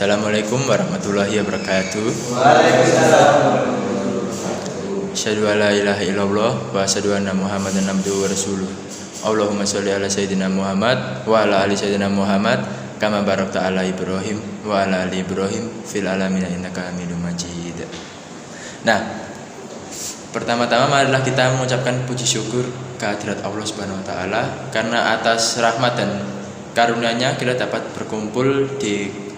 Assalamualaikum warahmatullahi wabarakatuh. Waalaikumsalam. Asyhadu an la ilaha illallah wa asyhadu anna Muhammadan abduhu wa rasuluh. Allahumma sholli ala sayyidina Muhammad wa ala ali sayyidina Muhammad kama barakta ala Ibrahim wa ala ali Ibrahim fil alamin innaka Hamidum Majid. Nah, pertama-tama marilah kita mengucapkan puji syukur kehadirat Allah Subhanahu wa taala karena atas rahmat dan karunia-Nya kita dapat berkumpul di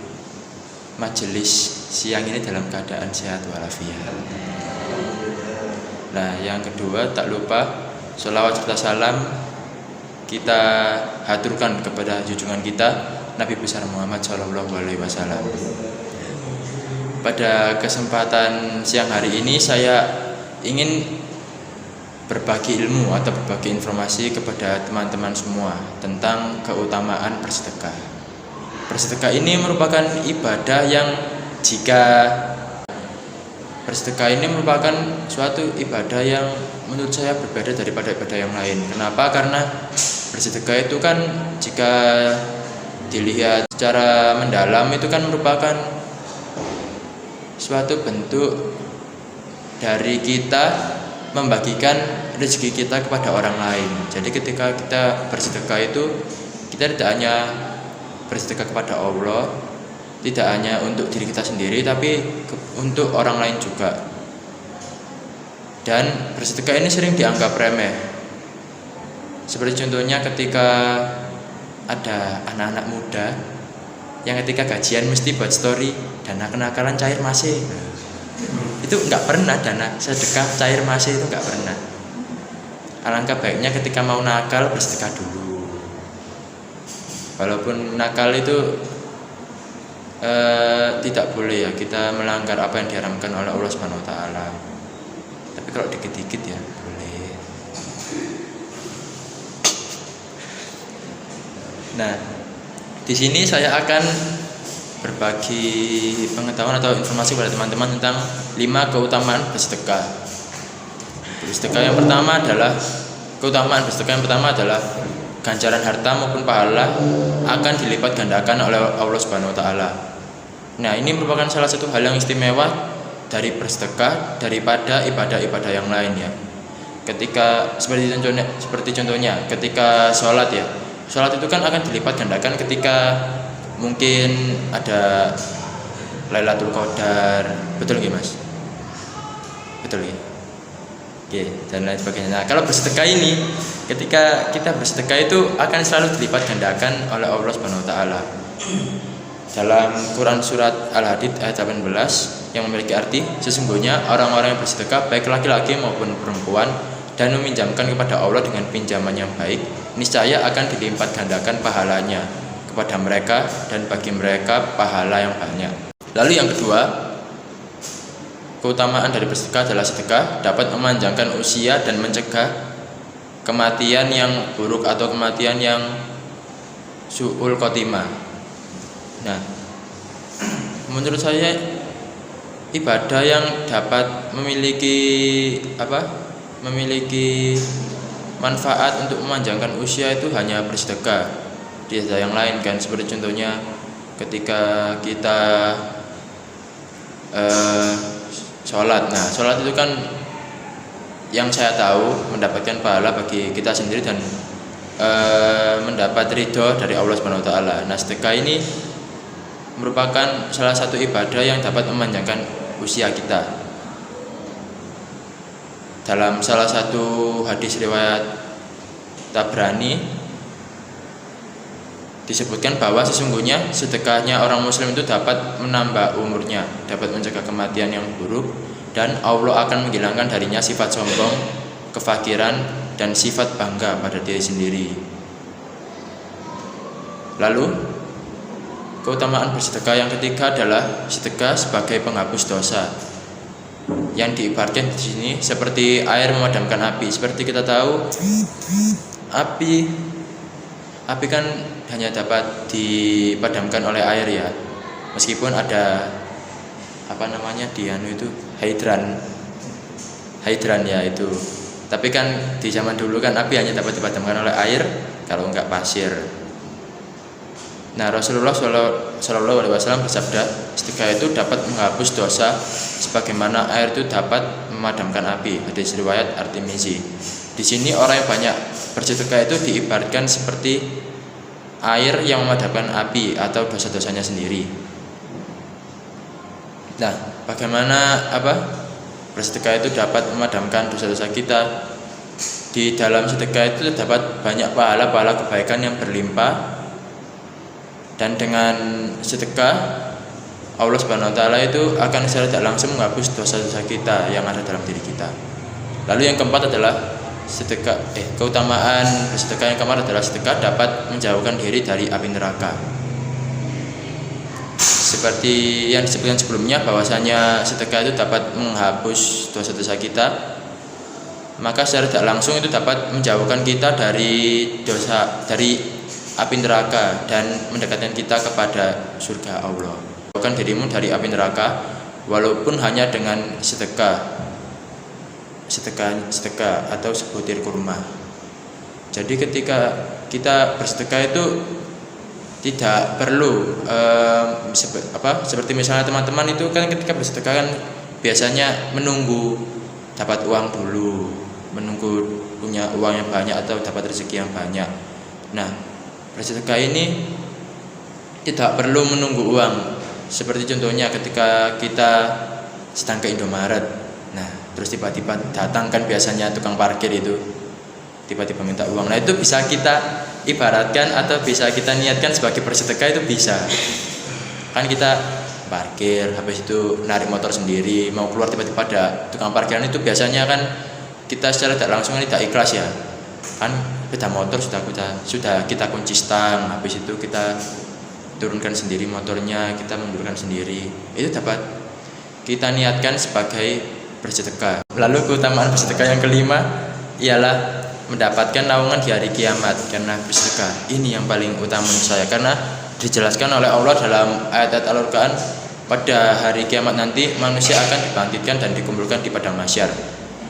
majelis siang ini dalam keadaan sehat walafiat. Nah, yang kedua tak lupa sholawat serta salam kita haturkan kepada junjungan kita Nabi besar Muhammad SAW. Pada kesempatan siang hari ini saya ingin berbagi ilmu atau berbagi informasi kepada teman-teman semua tentang keutamaan bersedekah. Bersedekah ini merupakan ibadah yang bersedekah ini merupakan suatu ibadah yang menurut saya berbeda daripada ibadah yang lain. Kenapa? Karena bersedekah itu kan jika dilihat secara mendalam itu kan merupakan suatu bentuk dari kita membagikan rezeki kita kepada orang lain. Jadi ketika kita bersedekah itu kita tidak hanya bersedekah kepada Allah, tidak hanya untuk diri kita sendiri, tapi untuk orang lain juga. Dan bersedekah ini sering dianggap remeh. Seperti contohnya ketika ada anak-anak muda yang ketika gajian mesti buat story dana kenakalan cair masih. Itu nggak pernah dana sedekah cair masih, itu nggak pernah. Alangkah baiknya ketika mau nakal bersedekah dulu. Walaupun nakal itu tidak boleh ya kita melanggar apa yang diharamkan oleh Allah Subhanahu wa taala. Tapi kalau dikit-dikit ya boleh. Nah, di sini saya akan berbagi pengetahuan atau informasi kepada teman-teman tentang 5 keutamaan bersedekah. Keutamaan bersedekah yang pertama adalah ganjaran harta maupun pahala akan dilipat gandakan oleh Allah Subhanahu wa taala. Nah, ini merupakan salah satu hal yang istimewa dari bersedekah daripada ibadah-ibadah yang lain ya. Ketika seperti contohnya ketika sholat ya. Sholat itu kan akan dilipat gandakan ketika mungkin ada Lailatul Qadar. Betul nggih, Mas? Betul ya? Oke, dan lain sebagainya. Nah, kalau bersedekah ini ketika kita bersedekah itu akan selalu dilipat gandakan oleh Allah Subhanahu wa taala. Dalam Quran surat Al-Hadid ayat 18 yang memiliki arti sesungguhnya orang-orang yang bersedekah baik laki-laki maupun perempuan dan meminjamkan kepada Allah dengan pinjaman yang baik, niscaya akan dilipat gandakan pahalanya kepada mereka dan bagi mereka pahala yang banyak. Lalu yang kedua, keutamaan dari bersedekah adalah sedekah dapat memanjangkan usia dan mencegah kematian yang buruk atau kematian yang su'ul khotimah. Nah, menurut saya ibadah yang dapat memiliki manfaat untuk memanjangkan usia itu hanya bersedekah. Tidak ada yang lain kan, seperti contohnya ketika kita sholat. Nah, sholat itu kan yang saya tahu mendapatkan pahala bagi kita sendiri dan mendapat ridho dari Allah Subhanahu wa taala. Nah, sedekah ini merupakan salah satu ibadah yang dapat memanjangkan usia kita. Dalam salah satu hadis riwayat Tabrani disebutkan bahwa sesungguhnya sedekahnya orang muslim itu dapat menambah umurnya, dapat mencegah kematian yang buruk, dan Allah akan menghilangkan darinya sifat sombong, kefakiran, dan sifat bangga pada diri sendiri. Lalu keutamaan bersedekah yang ketiga adalah sedekah sebagai penghapus dosa. Yang diibaratkan di sini seperti air memadamkan api. Seperti kita tahu, api kan hanya dapat dipadamkan oleh air ya. Meskipun ada hidran ya itu. Tapi kan di zaman dulu kan api hanya dapat dipadamkan oleh air, kalau enggak pasir. Nah, Rasulullah Shallallahu Alaihi Wasallam bersabda, sedekah itu dapat menghapus dosa, sebagaimana air itu dapat memadamkan api. Hadis riwayat At-Tirmizi. Di sini orang yang banyak bersedekah itu diibaratkan seperti air yang memadamkan api atau dosa-dosanya sendiri. Nah, bagaimana bersedekah itu dapat memadamkan dosa-dosa kita? Di dalam sedekah itu terdapat banyak pahala-pahala kebaikan yang berlimpah. Dan dengan sedekah Allah Subhanahu wa taala itu akan secara tidak langsung menghapus dosa-dosa kita yang ada dalam diri kita. Lalu yang keempat adalah keutamaan sedekah yang keempat adalah sedekah dapat menjauhkan diri dari api neraka. Seperti yang disebutkan sebelumnya bahwasanya sedekah itu dapat menghapus dosa-dosa kita, maka secara tidak langsung itu dapat menjauhkan kita dari api neraka dan mendekatkan kita kepada surga Allah. Jauhkan dirimu dari api neraka walaupun hanya dengan sedekah atau sebutir kurma. Jadi ketika kita bersedekah itu tidak perlu seperti misalnya teman-teman itu kan ketika bersedekah kan biasanya menunggu dapat uang dulu, menunggu punya uang yang banyak atau dapat rezeki yang banyak. Nah, bersedekah ini tidak perlu menunggu uang. Seperti contohnya ketika kita sedang ke Indomaret, nah terus tiba-tiba datang kan biasanya tukang parkir itu tiba-tiba minta uang. Nah itu bisa kita ibaratkan atau bisa kita niatkan sebagai bersedekah, itu bisa. Kan kita parkir, habis itu narik motor sendiri, mau keluar tiba-tiba ada tukang parkiran, itu biasanya kan kita secara tidak langsung tidak ikhlas ya. Kan sepeda motor sudah kita kunci stang, habis itu kita turunkan sendiri motornya, kita mundurkan sendiri. Itu dapat kita niatkan sebagai bersedekah. Lalu keutamaan bersedekah yang kelima ialah mendapatkan naungan di hari kiamat karena bersedekah. Ini yang paling utama menurut saya, karena dijelaskan oleh Allah dalam ayat-ayat Al-Qur'an, pada hari kiamat nanti manusia akan dibangkitkan dan dikumpulkan di padang mahsyar.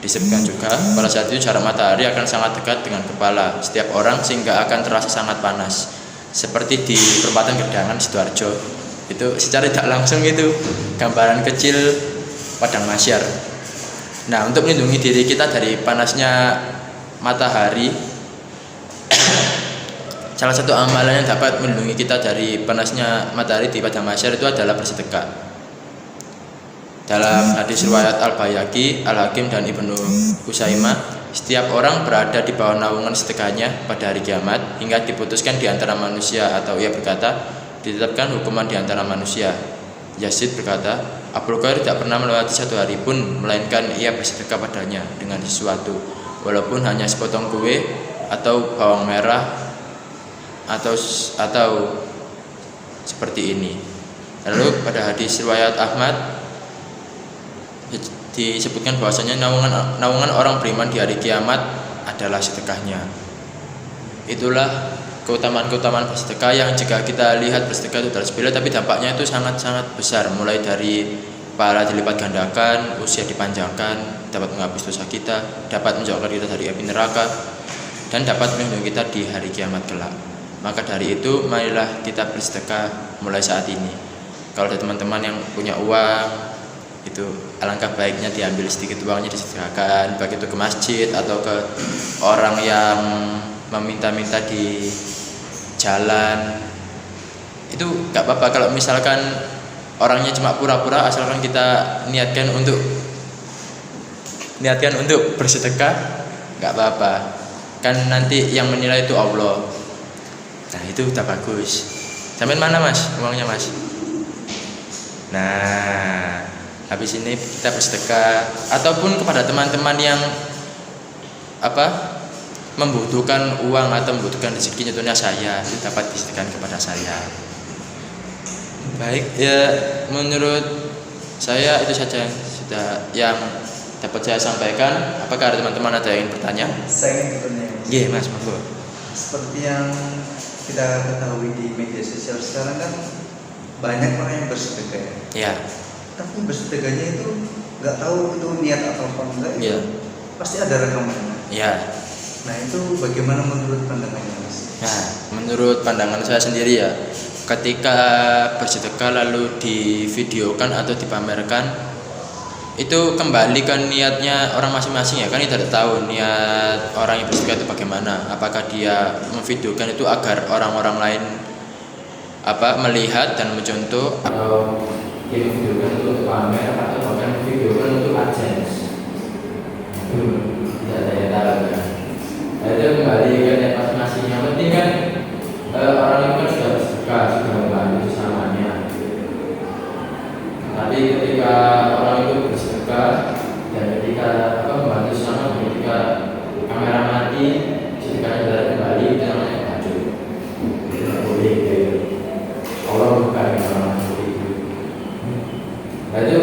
Disebutkan juga pada saat itu jarak matahari akan sangat dekat dengan kepala setiap orang sehingga akan terasa sangat panas, seperti di perempatan Gedangan Sidoarjo. Itu secara tidak langsung itu gambaran kecil padang mahsyar. Nah, untuk melindungi diri kita dari panasnya matahari, salah satu amalan yang dapat melindungi kita dari panasnya matahari di padang mahsyar itu adalah bersedekah. Dalam hadis riwayat Al-Baihaqi, Al-Hakim dan Ibnu Usaimah, setiap orang berada di bawah naungan sedekahnya pada hari kiamat hingga diputuskan di antara manusia, atau ia berkata, ditetapkan hukuman di antara manusia. Yazid berkata, Abu Qair tidak pernah melewati satu hari pun melainkan ia bersedekah padanya dengan sesuatu, walaupun hanya sepotong kue atau bawang merah atau seperti ini. Lalu pada hadis riwayat Ahmad disebutkan bahwasanya naungan orang beriman di hari kiamat adalah sedekahnya. Itulah keutamaan-keutamaan bersedekah yang jika kita lihat bersedekah itu adalah sepele, tapi dampaknya itu sangat-sangat besar, mulai dari pahala dilipat gandakan, usia dipanjangkan, dapat menghapus dosa kita, dapat menjauhkan kita dari api neraka, dan dapat melindungi kita di hari kiamat kelak. Maka dari itu marilah kita bersedekah mulai saat ini. Kalau ada teman-teman yang punya uang, itu alangkah baiknya diambil sedikit uangnya disedekahkan, baik itu ke masjid atau ke orang yang meminta-minta di jalan. Itu gak apa-apa kalau misalkan orangnya cuma pura-pura, asalkan kita niatkan untuk bersedekah, gak apa-apa. Kan nanti yang menilai itu Allah. Nah itu udah bagus. Sampai mana mas uangnya mas? Nah, habis ini kita bersedekah, ataupun kepada teman-teman yang membutuhkan uang atau membutuhkan rezeki, contohnya saya, itu dapat disedekahkan kepada saya. Baik ya, menurut saya itu saja yang dapat saya sampaikan. Apakah ada teman-teman ada yang ingin bertanya? Saya ingin bertanya. Iya mas, monggo. Seperti yang kita ketahui di media sosial sekarang kan banyak orang yang bersedekah. Ya. Tapi bersedekahnya itu nggak tahu itu niat atau apa enggak. Ya. Pasti ada rekamannya. Ya. Nah itu bagaimana menurut pandangannya mas? Nah, menurut pandangan saya sendiri ya, ketika bersedekah lalu divideokan atau dipamerkan, itu kembali ke niatnya orang masing-masing ya, kan kita tidak tahu niat orang yang bersedekah itu bagaimana. Apakah dia memvideokan itu agar orang-orang lain melihat dan mencontoh, atau dia memvideokan untuk pamer, atau bahkan memvideokan untuk adsense. Tidak saya tahu kan. Nah, itu kembali ke niat masing-masing. Yang penting kan orang itu kan sudah bersedekah, sudah membantu sesamanya. Tapi ketika orang itu bersedekah dan ketika membantu sesama, ketika kamera mati, sedekahnya tidak kembali, itu namanya baju. Tidak boleh gitu. Allah bukan orang seperti itu. Nah, itu